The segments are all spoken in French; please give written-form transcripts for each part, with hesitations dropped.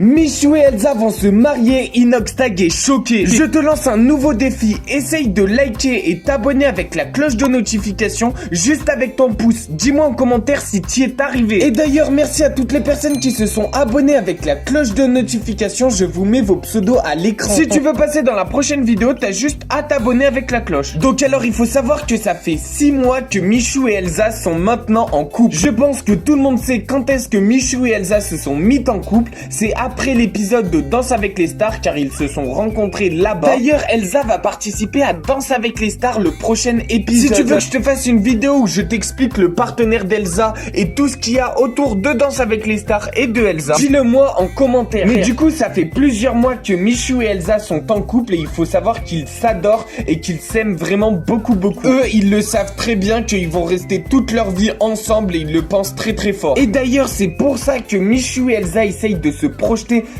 Michou et Elsa vont se marier, Inoxtag est choqué. Je te lance un nouveau défi, essaye de liker et t'abonner avec la cloche de notification, juste avec ton pouce. Dis-moi en commentaire si t'y es arrivé. Et d'ailleurs, merci à toutes les personnes qui se sont abonnées avec la cloche de notification, je vous mets vos pseudos à l'écran. Si tu veux passer dans la prochaine vidéo, t'as juste à t'abonner avec la cloche. Donc alors, il faut savoir que ça fait 6 mois que Michou et Elsa sont maintenant en couple. Je pense que tout le monde sait quand est-ce que Michou et Elsa se sont mis en couple, c'est après l'épisode de Danse avec les stars car ils se sont rencontrés là-bas. D'ailleurs, Elsa va participer à Danse avec les stars le prochain épisode. Si tu veux que je te fasse une vidéo où je t'explique le partenaire d'Elsa et tout ce qu'il y a autour de Danse avec les stars et de Elsa, dis-le moi en commentaire. Mais du coup, ça fait plusieurs mois que Michou et Elsa sont en couple et il faut savoir qu'ils s'adorent et qu'ils s'aiment vraiment beaucoup. Eux, ils le savent très bien qu'ils vont rester toute leur vie ensemble et ils le pensent très fort. Et d'ailleurs, c'est pour ça que Michou et Elsa essayent de se projeter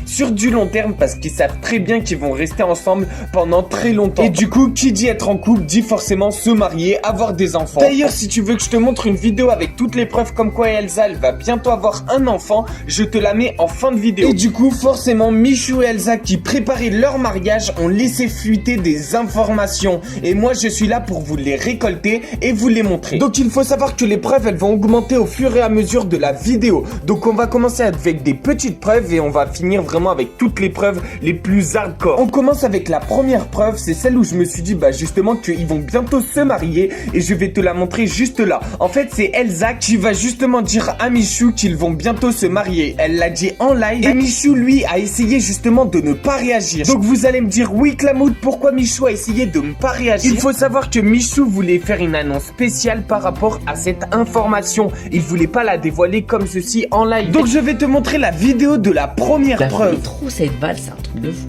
sur du long terme parce qu'ils savent très bien qu'ils vont rester ensemble pendant très longtemps. Et du coup, qui dit être en couple dit forcément se marier, avoir des enfants. D'ailleurs, si tu veux que je te montre une vidéo avec toutes les preuves comme quoi Elsa, elle va bientôt avoir un enfant, je te la mets en fin de vidéo. Et du coup, forcément, Michou et Elsa qui préparaient leur mariage ont laissé fuiter des informations. Et moi, je suis là pour vous les récolter et vous les montrer. Donc, il faut savoir que les preuves, elles vont augmenter au fur et à mesure de la vidéo. Donc, on va commencer avec des petites preuves et on va finir vraiment avec toutes les preuves les plus hardcore. On commence avec la première preuve, c'est celle où je me suis dit justement qu'ils vont bientôt se marier et je vais te la montrer juste là. En fait, c'est Elsa qui va justement dire à Michou qu'ils vont bientôt se marier. Elle l'a dit en live et Michou lui a essayé justement de ne pas réagir. Donc vous allez me dire oui Clamoud, pourquoi Michou a essayé de ne pas réagir? Il faut savoir que Michou voulait faire une annonce spéciale par rapport à cette information. Il voulait pas la dévoiler comme ceci en live. Donc je vais te montrer la vidéo de la première preuve. Trop cette balle, c'est un truc de fou.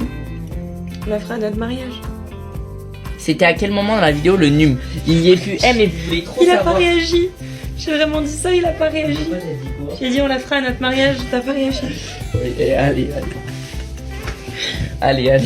On la fera à notre mariage. C'était à quel moment dans la vidéo le num? Il y est plus mais vous voulez trop Il a savoir. pas réagi. J'ai vraiment dit ça, il a pas réagi. Pourquoi t'as dit quoi? J'ai dit on la fera à notre mariage, t'as pas réagi. Allez. Allez.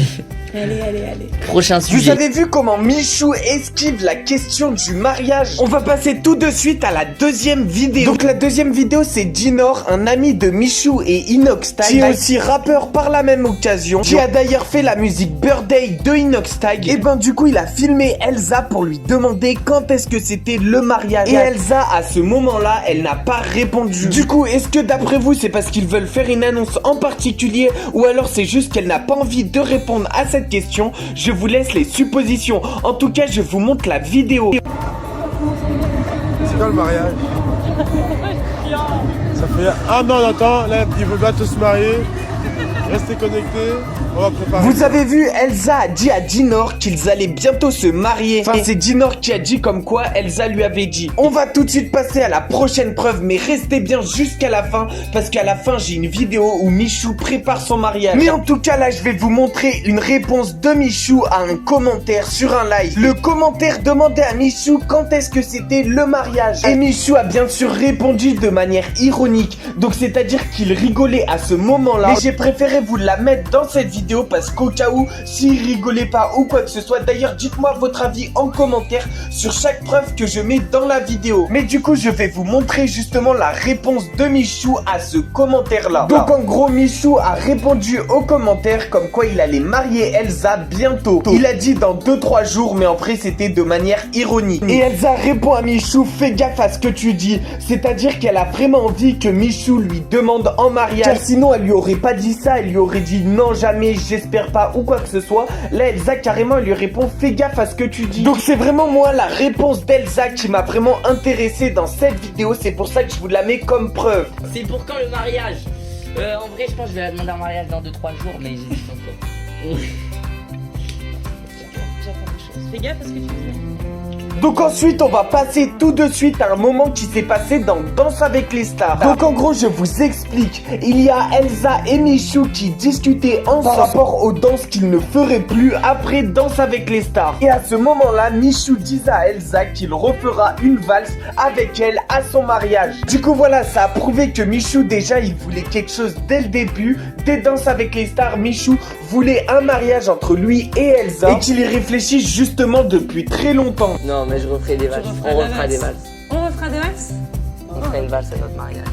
Prochain sujet. Vous avez vu comment Michou esquive la question du mariage? On va passer tout de suite à la deuxième vidéo. Donc la deuxième vidéo, c'est Dinor, un ami de Michou et Inoxtag, qui est aussi rappeur par la même occasion, qui a d'ailleurs fait la musique Birthday de Inoxtag. Et du coup, il a filmé Elsa pour lui demander quand est-ce que c'était le mariage. Et Elsa, à ce moment-là, elle n'a pas répondu. Du coup, est-ce que d'après vous, c'est parce qu'ils veulent faire une annonce en particulier ou alors c'est juste qu'elle n'a pas envie de répondre à cette question? Je vous laisse les suppositions. En tout cas, je vous montre la vidéo. C'est quoi le mariage? Ça fait un an d'attente, là il veut bientôt se marier. Restez connectés, on va préparer. Vous avez vu, Elsa a dit à Dinor qu'ils allaient bientôt se marier. Enfin, c'est Dinor qui a dit comme quoi Elsa lui avait dit. On va tout de suite passer à la prochaine preuve, mais restez bien jusqu'à la fin, parce qu'à la fin, j'ai une vidéo où Michou prépare son mariage. Mais en tout cas, là, je vais vous montrer une réponse de Michou à un commentaire sur un live. Le commentaire demandait à Michou quand est-ce que c'était le mariage. Et Michou a bien sûr répondu de manière ironique. Donc, c'est-à-dire qu'il rigolait à ce moment-là. Mais j'ai préféré vous la mettre dans cette vidéo parce qu'au cas où, s'il rigolait pas ou quoi que ce soit, d'ailleurs, dites-moi votre avis en commentaire sur chaque preuve que je mets dans la vidéo. Mais du coup, je vais vous montrer justement la réponse de Michou à ce commentaire-là. Donc, en gros, Michou a répondu au commentaire comme quoi il allait marier Elsa bientôt. Il a dit dans 2-3 jours, mais en vrai, c'était de manière ironique. Et Elsa répond à Michou, fais gaffe à ce que tu dis. C'est-à-dire qu'elle a vraiment envie que Michou lui demande en mariage. Car sinon, elle lui aurait pas dit ça. Elle lui aurait dit non, jamais, j'espère pas ou quoi que ce soit. Là, Elsa carrément elle lui répond fais gaffe à ce que tu dis. Donc c'est vraiment moi la réponse d'Elsa qui m'a vraiment intéressé dans cette vidéo. C'est pour ça que je vous la mets comme preuve. C'est pour quand le mariage? En vrai, je pense que je vais la demander en mariage dans 2-3 jours, mais j'hésite encore. J'attends des choses. Fais gaffe à ce que tu dis. Donc ensuite on va passer tout de suite à un moment qui s'est passé dans Danse avec les stars. Donc en gros je vous explique. Il y a Elsa et Michou qui discutaient ensemble par rapport aux danses qu'ils ne feraient plus après Danse avec les stars. Et à ce moment là Michou disait à Elsa qu'il refera une valse avec elle à son mariage. Du coup voilà, ça a prouvé que Michou déjà il voulait quelque chose dès le début. Dès Danse avec les stars, Michou voulait un mariage entre lui et Elsa et qu'il y réfléchit justement depuis très longtemps. Non, mais je referai des valses. On refera des valses. On refera des valses? On fera une valse à notre mariage.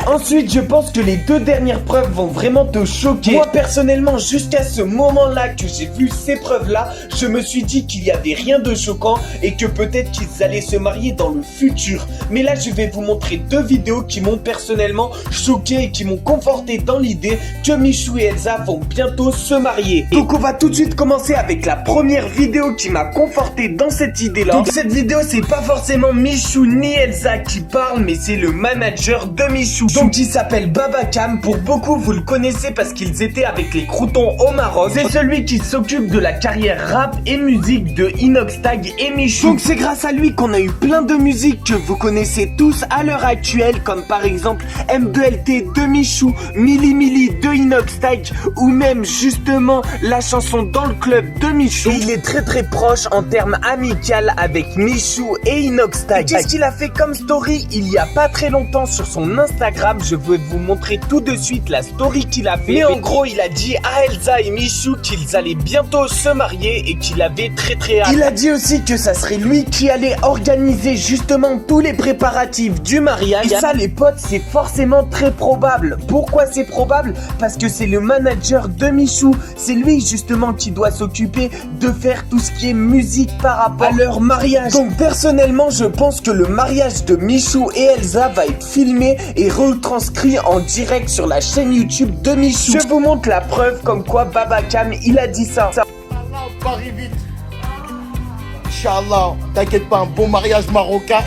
Ensuite, je pense que les 2 dernières preuves vont vraiment te choquer. Moi, personnellement, jusqu'à ce moment-là que j'ai vu ces preuves-là, je me suis dit qu'il y avait rien de choquant et que peut-être qu'ils allaient se marier dans le futur. Mais là, je vais vous montrer 2 vidéos qui m'ont personnellement choqué et qui m'ont conforté dans l'idée que Michou et Elsa vont bientôt se marier. Donc, on va tout de suite commencer avec la première vidéo qui m'a conforté dans cette idée-là. Donc, cette vidéo, c'est pas forcément Michou ni Elsa qui parlent, mais c'est le manager de Michou. Donc, il s'appelle Babacam. Pour beaucoup, vous le connaissez parce qu'ils étaient avec les Croutons au Maroc. C'est celui qui s'occupe de la carrière rap et musique de Inoxtag et Michou. Donc, c'est grâce à lui qu'on a eu plein de musiques que vous connaissez tous à l'heure actuelle, comme par exemple M2LT de Michou, Mili Mili de Inoxtag, ou même justement la chanson Dans le club de Michou. Et il est très proche en termes amical avec Michou et Inoxtag. Qu'est-ce qu'il a fait comme story il y a pas très longtemps sur son Instagram? Je vais vous montrer tout de suite la story qu'il a fait. Mais en gros, il a dit à Elsa et Michou qu'ils allaient bientôt se marier et qu'il avait très hâte. Il a dit aussi que ça serait lui qui allait organiser justement tous les préparatifs du mariage. Et ça, les potes, c'est forcément très probable. Pourquoi c'est probable? Parce que c'est le manager de Michou. C'est lui justement qui doit s'occuper de faire tout ce qui est musique par rapport à leur mariage. Donc personnellement, je pense que le mariage de Michou et Elsa va être filmé et retranscrit en direct sur la chaîne YouTube de Michou. Je vous montre la preuve comme quoi Babacam, il a dit ça. Paris vite. Inch'Allah, t'inquiète pas, un bon mariage marocain.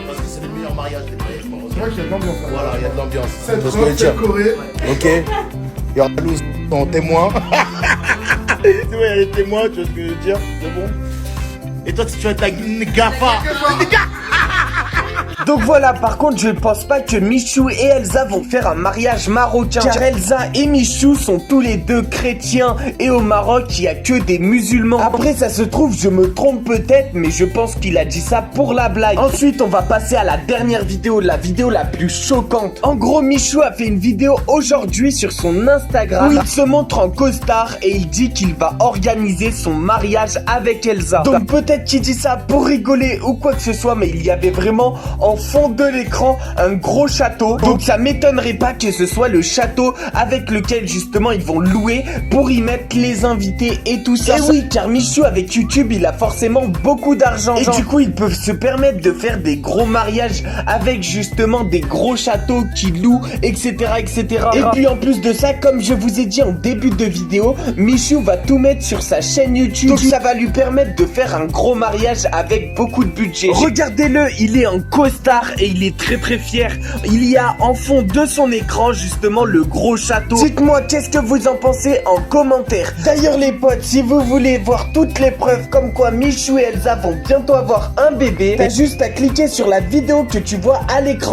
Parce que c'est le meilleur mariage des mariages marocains. C'est vrai qu'il y a de l'ambiance. Voilà, il y a de l'ambiance. Cette Tu vois ce que je veux robe dire? décorée. Ok. Il y aura Louz en témoin. C'est vrai, il y a les témoins, tu vois ce que je veux dire? C'est bon. Et toi, si tu vas être la gafa. Donc voilà, par contre, je ne pense pas que Michou et Elsa vont faire un mariage marocain. Car Elsa et Michou sont tous les deux chrétiens. Et au Maroc, il n'y a que des musulmans. Après, ça se trouve, je me trompe peut-être, mais je pense qu'il a dit ça pour la blague. Ensuite, on va passer à la dernière vidéo, la vidéo la plus choquante. En gros, Michou a fait une vidéo aujourd'hui sur son Instagram où il se montre en costard et il dit qu'il va organiser son mariage avec Elsa. Donc peut-être qu'il dit ça pour rigoler ou quoi que ce soit, mais il y avait vraiment en fond de l'écran un gros château. Donc ça m'étonnerait pas que ce soit le château avec lequel justement ils vont louer pour y mettre les invités et tout ça. Et oui, car Michou avec YouTube, il a forcément beaucoup d'argent. Et du coup, ils peuvent se permettre de faire des gros mariages avec justement des gros châteaux qu'ils louent, etc. Et puis en plus de ça, comme je vous ai dit en début de vidéo, Michou va tout mettre sur sa chaîne YouTube. Donc ça va lui permettre de faire un gros mariage avec beaucoup de budget. Regardez-le, il est en costard et il est très fier. Il y a en fond de son écran justement le gros château. Dites-moi qu'est-ce que vous en pensez en commentaire. D'ailleurs les potes, si vous voulez voir toutes les preuves comme quoi Michou et Elsa vont bientôt avoir un bébé, t'as juste à cliquer sur la vidéo que tu vois à l'écran.